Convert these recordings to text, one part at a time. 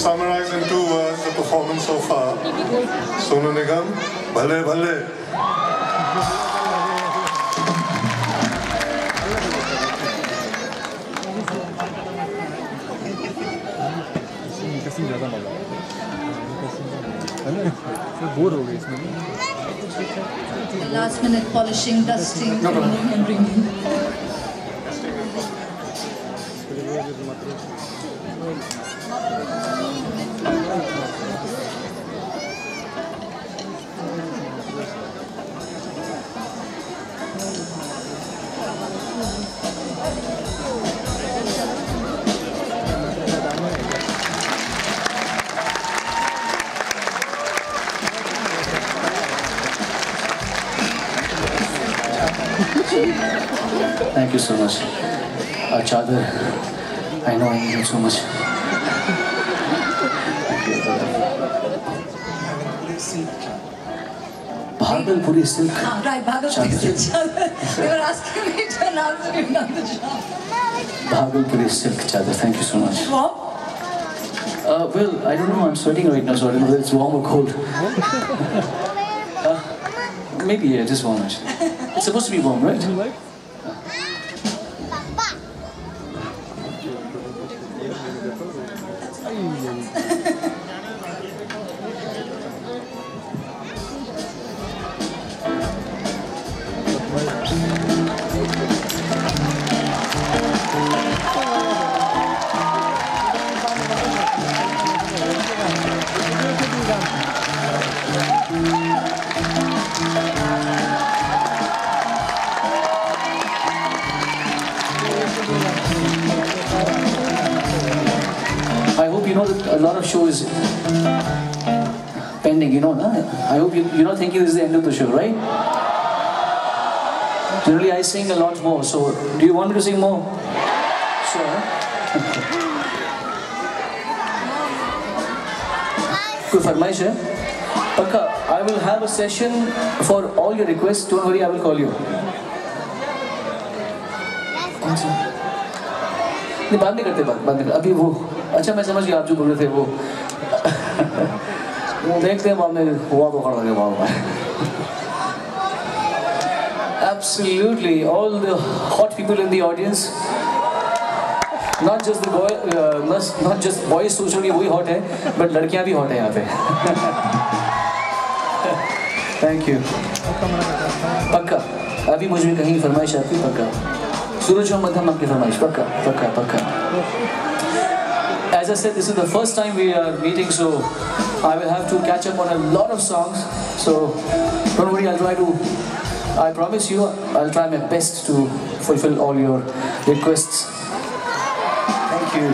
summarize in 2 words the performance so far, Sonu Nigam, bhale bhale. Last minute polishing, dusting, and bringing. Thank you so much. Chadar, I know I need you so much. Bhagalpuri silk. Right, Bhagalpuri silk chadar. They were asking me to announce that you've done the job. Bhagalpuri silk chadar. Thank you so much. Warm? Well, I don't know. I'm sweating right now, so I don't know whether it's warm or cold. Maybe yeah, just warm. It's supposed to be warm, right? I hope you know that a lot of shows pending, you know, no? I hope you're not thinking this is the end of the show, right? Generally I sing a lot more, so do you want me to sing more? Sure. Good farmaish hai? Pakka, I will have a session for all your requests. Don't worry, I will call you. नहीं बात नहीं करते बात नहीं अभी वो अच्छा मैं समझ गया आप जो बोल रहे थे वो देखते हैं बाद में हुआ तो खड़ा गया वहाँ Absolutely, all the hot people in the audience, not just the boy, not just boys सोच रहे वही hot है, but लड़कियाँ भी hot है यहाँ पे. Thank you. पक्का, अभी मुझे कहीं फरमाइश आती पक्का. सूरज और मध्यम आपकी फरमाइश पक्का पक्का पक्का. As I said, this is the first time we are meeting, so I will have to catch up on a lot of songs. So don't worry, I promise you, I'll try my best to fulfill all your requests. Thank you,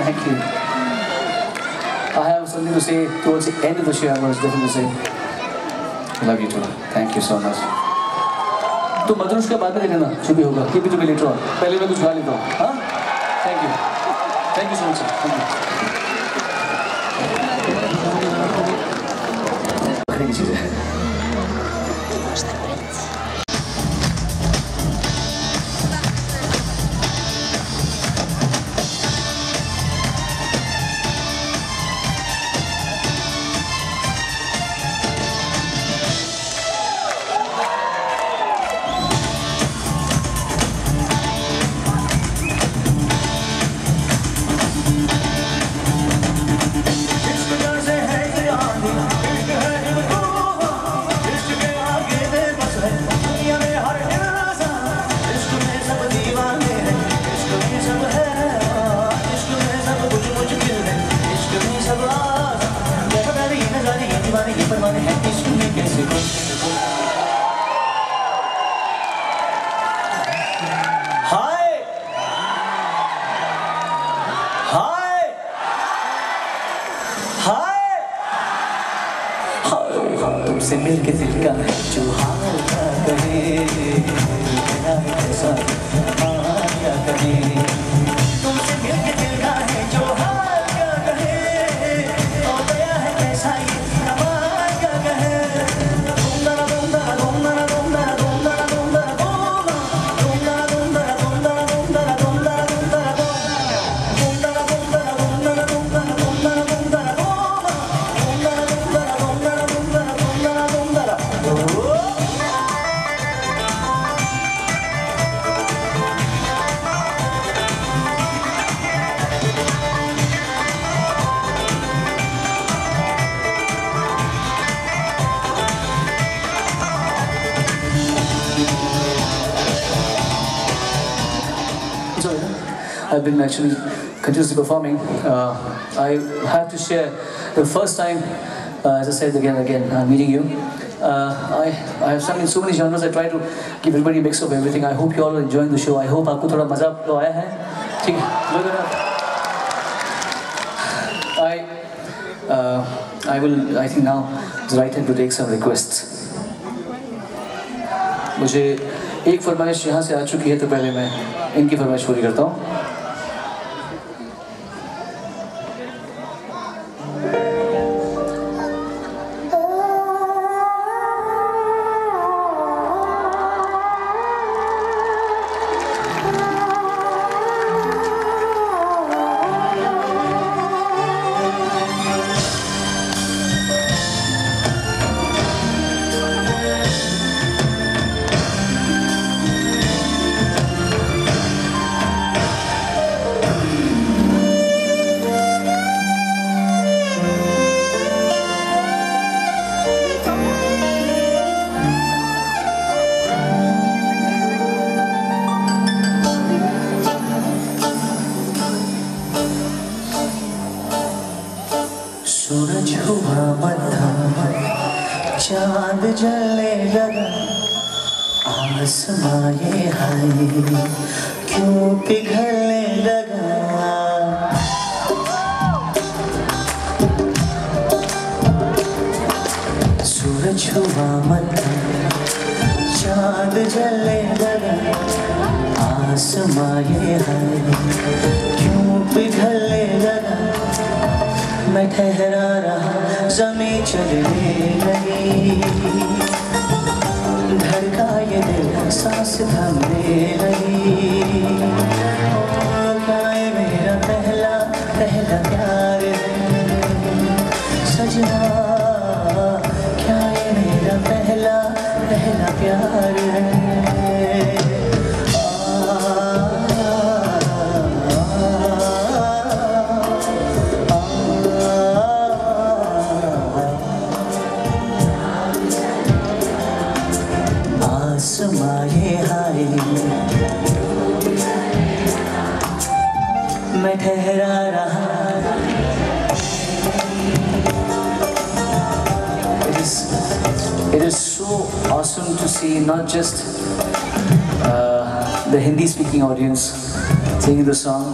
thank you. I have something to say towards the end of the show. I was definitely saying, I love you too. Thank you so much. तो मधुरुष का बाद में देखना जो भी होगा keep it to me later on. पहले मैं कुछ गा लेता हूँ हाँ thank you so much sir. Thank you. आखिरी चीज़ है तुमसे मिलके दिल का जो हाल था कहे कैसा क्या कहे तुमसे मिलके दिल का है जो हाल क्या कहे तो गया है कैसा ये कमाल क्या कहे दूंदा दूंदा दूंदा दूंदा दूंदा दूंदा दूंदा दूंदा दूंदा दूंदा दूंदा दूंदा दूंदा दूंदा दूंदा दूंदा दूंदा दूंदा I've been actually continuously performing. I have to share the first time, as I said again, meeting you. I have sung in so many genres. I try to give everybody a mix of everything. I hope you all are enjoying the show. I hope आपको थोड़ा मजा तो आया है. ठीक है. Look it up. I think now it's right time to take some requests. मुझे एक फरमाइश यहाँ से आ चुकी है, तो पहले मैं इनकी फरमाइश पूरी करता हूँ. सूरज हुआ मध्यम, चांद जलने लगा, आसमां ये हाय क्यों पिघलने लगा. सूरज हुआ मध्यम, चांद जलने लगा, आसमां ये हाय क्यों पिघलने लगा. मैं ठहरा रहा, ज़मीं चलने लगी, धड़का ये दिल, सांस थमने लगी. क्या ये मेरा पहला प्यार है सजना, क्या ये मेरा पहला प्यार है. मैं ठहरा रहा. It is so awesome to see not just the Hindi-speaking audience singing the song,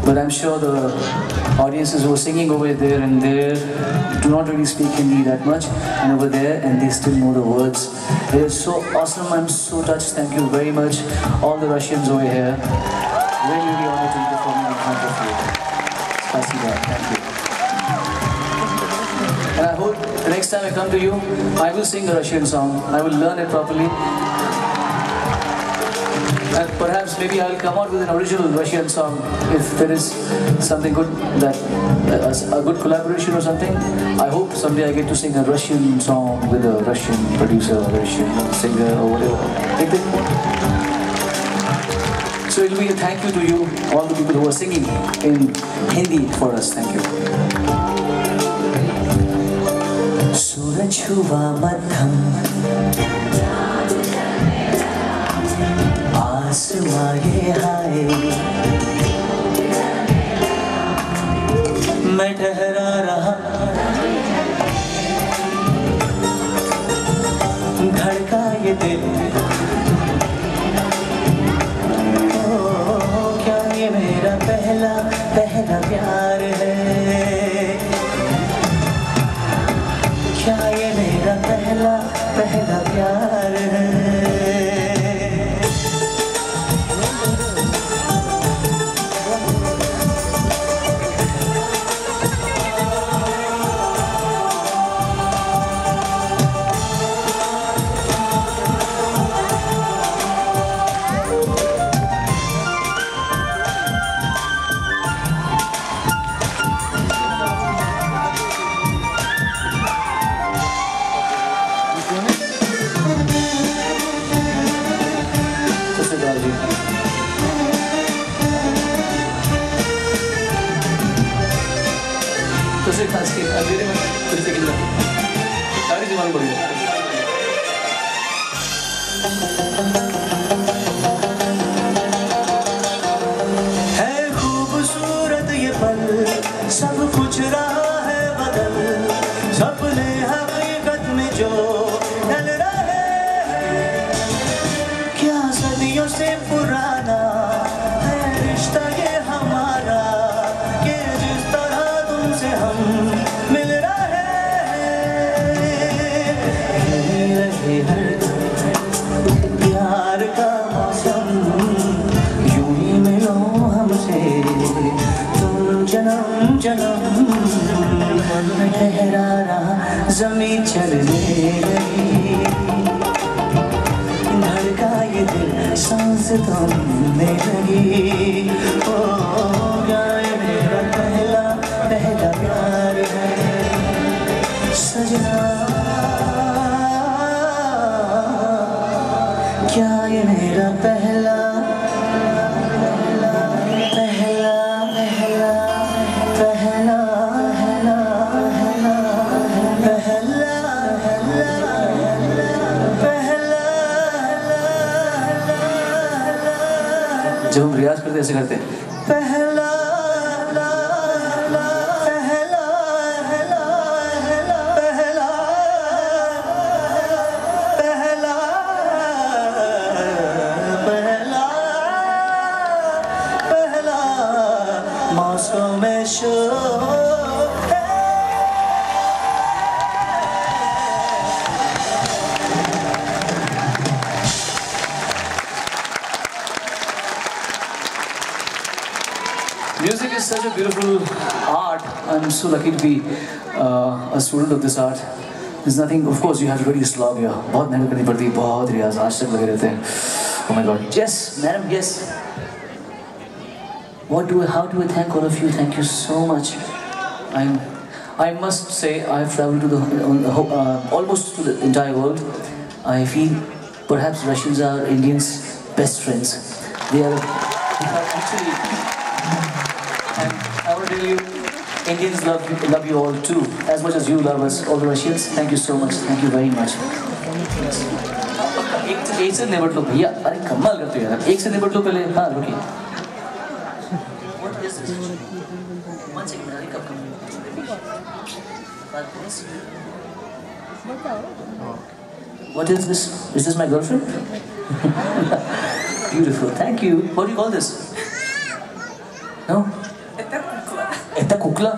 but I'm sure the audiences who are singing over there and there do not really speak Hindi that much, and over there, and they still know the words. It is so awesome. I'm so touched. Thank you very much, all the Russians over here. Really, really honored to be performing in front of you. Spasibo. Thank you. And I hope the next time I come to you, I will sing the Russian song. I will learn it properly. And perhaps maybe I'll come out with an original Russian song if there is something good, that a good collaboration or something. I hope someday I get to sing a Russian song with a Russian producer, Russian singer or whatever. So it will be a thank you to you, all the people who are singing in Hindi for us. Thank you. सूरज हुआ मध्यम, आसमां ये हाय, मैं ठहरा रहा, धड़का ये दिल. क्या ये मेरा पहला प्यार है, क्या ये मेरा पहला प्यार है. तुझसे खास के अंधेरे में तुझसे कितना सारी जुबान पड़ी है. पुराना है रिश्ता ये हमारा कि जिस तरह तुमसे हम मिल रहे हैं प्यार का मौसम यूं ही मिलो हमसे तुम जन्म जन्म मन ठहरा रहा जमीन चलने लगी धड़का ये दिल सांस थमने लगी ओ क्या ये मेरा पहला पहला प्यार है सजना क्या ये मेरा पहला पहला पहला पहला जब हम रियाज करते ऐसे करते पहला मौसम show Music is such a beautiful art. I'm so lucky to be a student of this art. There's nothing, of course, you have to really slog your. बहुत मेहनत करनी पड़ती है, बहुत रियाज आज तक लगे रहते हैं. Oh my God. Yes, madam, yes. How do I thank all of you? Thank you so much. I must say I've traveled to almost to the entire world. I feel perhaps Russians are Indians' best friends. They are actually. And I want to tell you, Indians love you all too, as much as you love us, all the Russians. Thank you so much. Thank you very much. एक से निपट लो भैया, अरे कमाल करते हो यार. एक से निपट लो पहले. हाँ रुकिए. What is this? One second, अरे कब कम? What is this? Is this my girlfriend? Beautiful. Thank you. What do you call this? No? Etta kukla?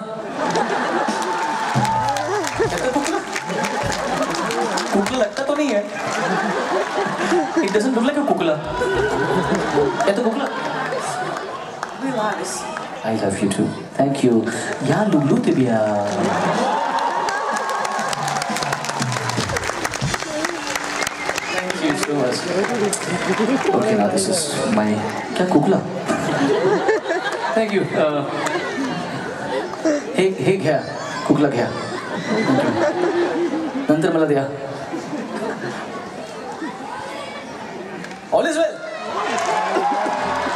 Kukla लगता तो नहीं है. It doesn't look like a kukla. Etta kukla? Relax. I love you too. Thank you. Ya lulu tibia. Thank you so much. Okay, now this is my क्या kukla? Thank you. हे घ्या कुकला घ्या नंतर मला द्या. All is well.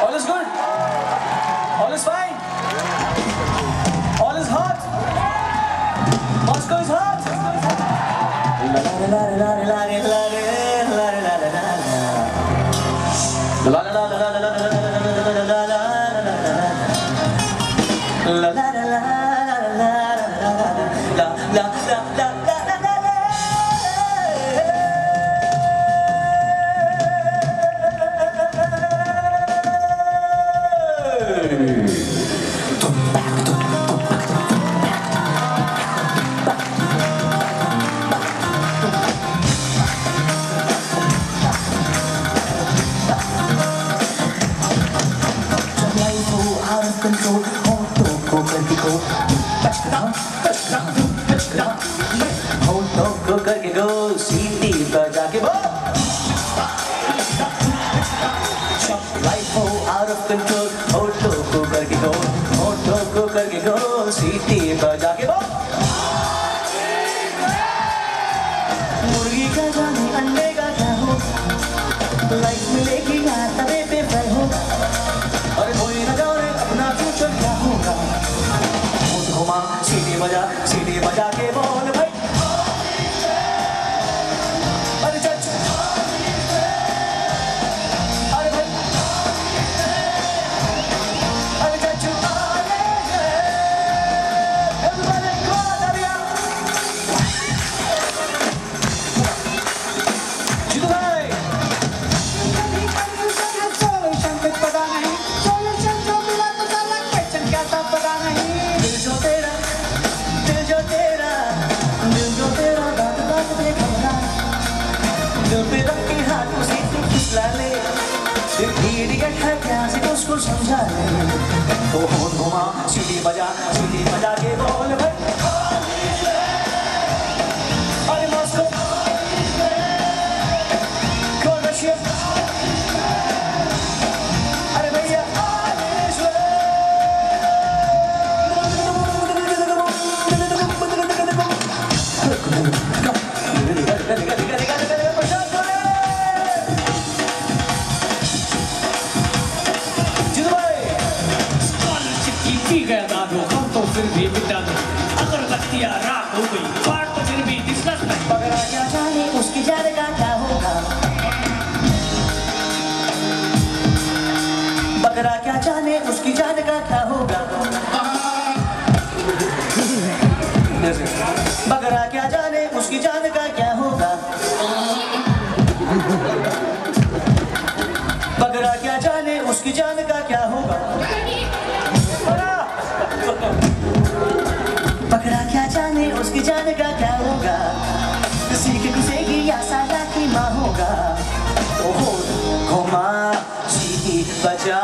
All is good. All is fine. All is hot. Moscow is hot. La la la la la la la la la la la la la la la la करके गो सीटी बजा के बोल life हो out of control होटो को करके गो सीटी बजा के बोल मुर्गी का जाने अंडे का क्या हो लाइफ मिलेगी या तवे पे फल हो अरे कोई न जाने अपना फ्यूचर क्या होगा घुमा सीटी बजा के बोल भाई है प्यार से उसको समझा ले। तो होठ घुमा सीटी बजा के बोल भाई अरे मॉस्को कौन रशिया अरे भैया फिर भी मिटा दो अगर बत्तियां राख हो गई बात तो फिर भी डिस्कस नहीं। पकड़ा क्या जाने उसकी जान का क्या होगा, पकड़ा क्या जाने उसकी जान का क्या होगा, पकड़ा क्या जाने उसकी जान का क्या होगा, पकड़ा क्या जाने उसकी जान का क्या होगा, पकड़ा क्या जाने उसकी जान का क्या होगा, सीख घुसेगी या साला की माँ होगा। तो घुमा सीटी बजा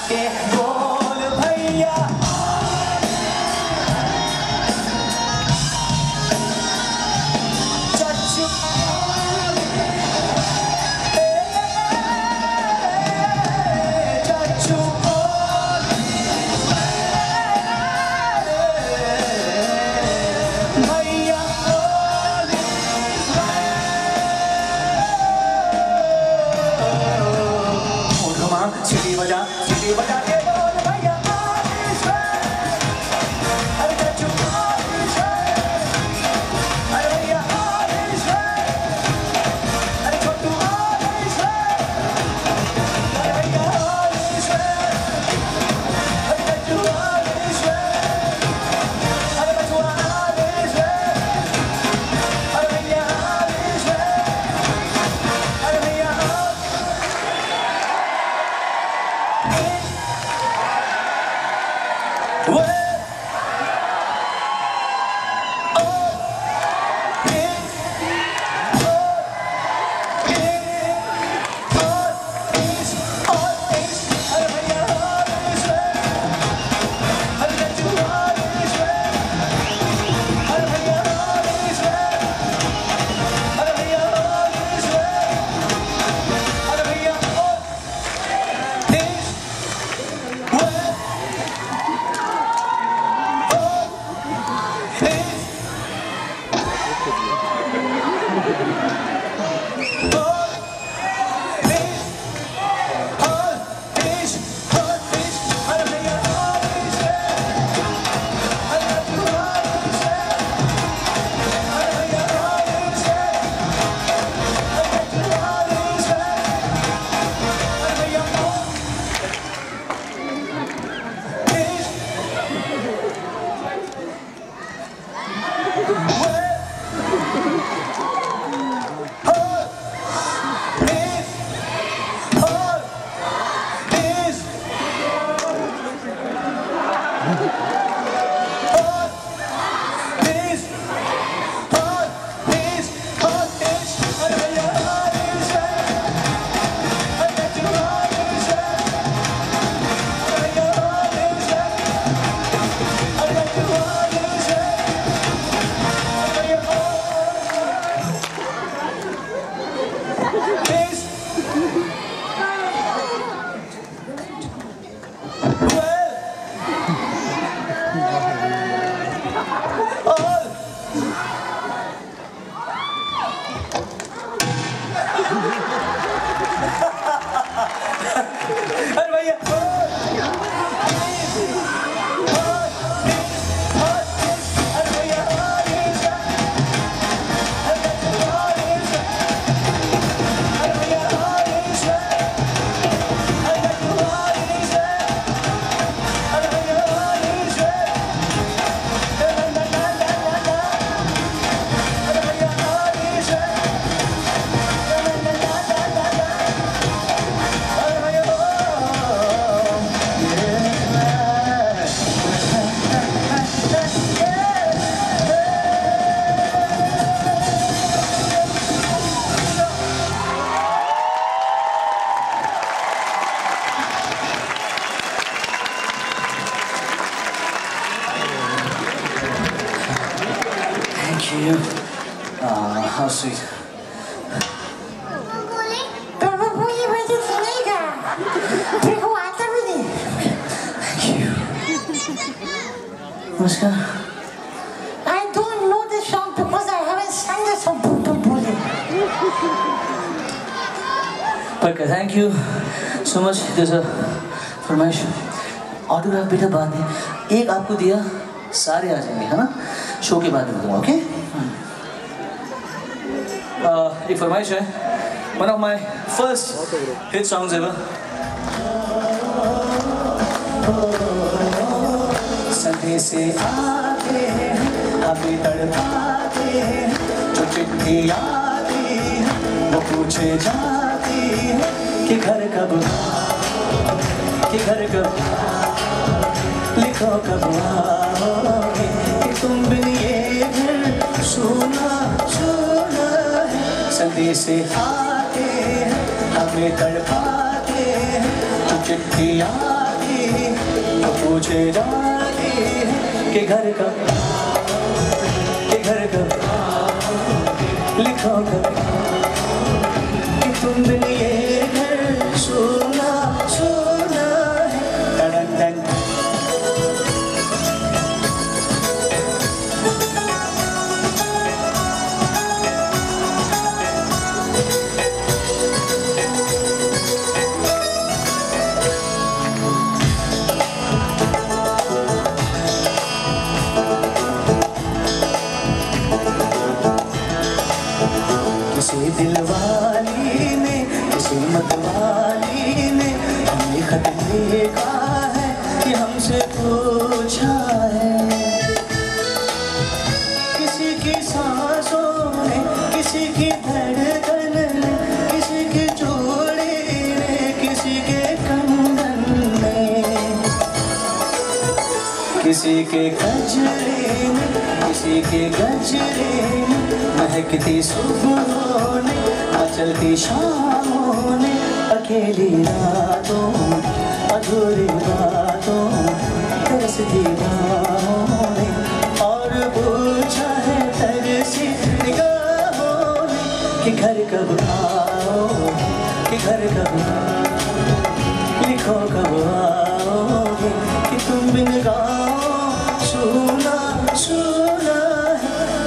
के बोल भैया चच्चू चच्चू सीटी बजा के बोल भैया अरे चच्चू अरे भैया अरे छोटू अरे भैया अरे चच्चू अरे बचुआ अरे भैया अरे भैया you. How sweet. Thank you. Namaskar. I don't know the song because I haven't sung the song. Okay, thank you so much. There's a फरमाइश ऑटोग्राफ बेटा बाद में एक आपको दिया सारे आ जाएंगे है ना शो के बाद में दूंगा ओके एक फरमाइश है one of my first hit songs ever संदेश से आते हैं हमें तड़पाते हैं जो चिट्ठी आती है वो पूछे जाती है कि घर कब लिखो कब आओगे कि तुम बिन ये घर सुना है संदेश से आते हैं हमें तड़पाते हैं जो चिट्ठी आती है वो पूछे जाती है कि घर कब लिखो कब कि तुम बिन ये घर सुना है टन टन किसी दिलवाली ने किसी मतवाली ने हमें खत लिखा है कि हमसे पूछा है किसी की सांसों ने किसी की धड़कन ने किसी की चूड़ी ने किसी के कंगन ने किसी के गजरे में किसी के गजरे में महकती सुबहों ने मचलती शामों ने अकेली रातों अधूरी बातों तरसती बाहों ने और पूछा है तरसी निगाहों ने कि घर कब आओ कि घर कब लिखो कब आओगे कि तुम बिन गाओ सुना है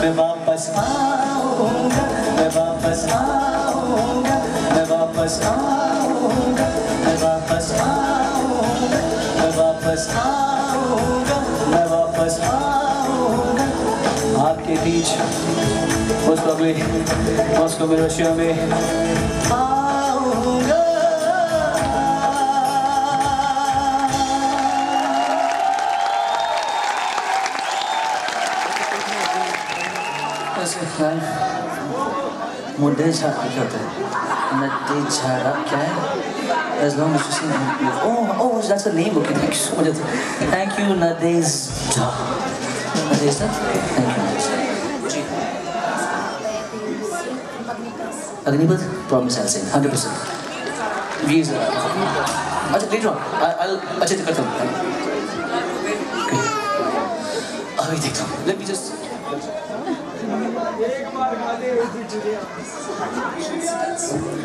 मैं वापस आऊँगा मैं वापस आऊँगा मैं वापस आऊँगा मैं वापस आऊँगा मैं वापस आऊँगा मैं वापस आऊँगा आपके बीच मॉस्को में रशिया में आऊँगा मुद्दे झाड़ा क्या होता है नड्डे झाड़ा क्या है as long as you see oh that's the name okay thank you so much thank you Nadesh Nadesh thank you ji Agnipath promise I'll sing 100% please अच्छा later on I'll अच्छे से करता हूँ अभी देखता हूँ let me just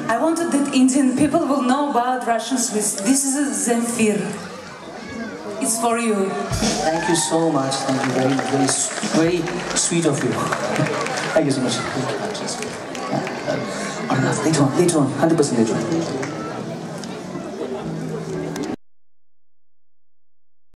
I wanted that Indian people will know about Russian Swiss. This is a Zemfir. It's for you. Thank you so much. Thank you very sweet of you. Thank you so much. Later on, 100% later on.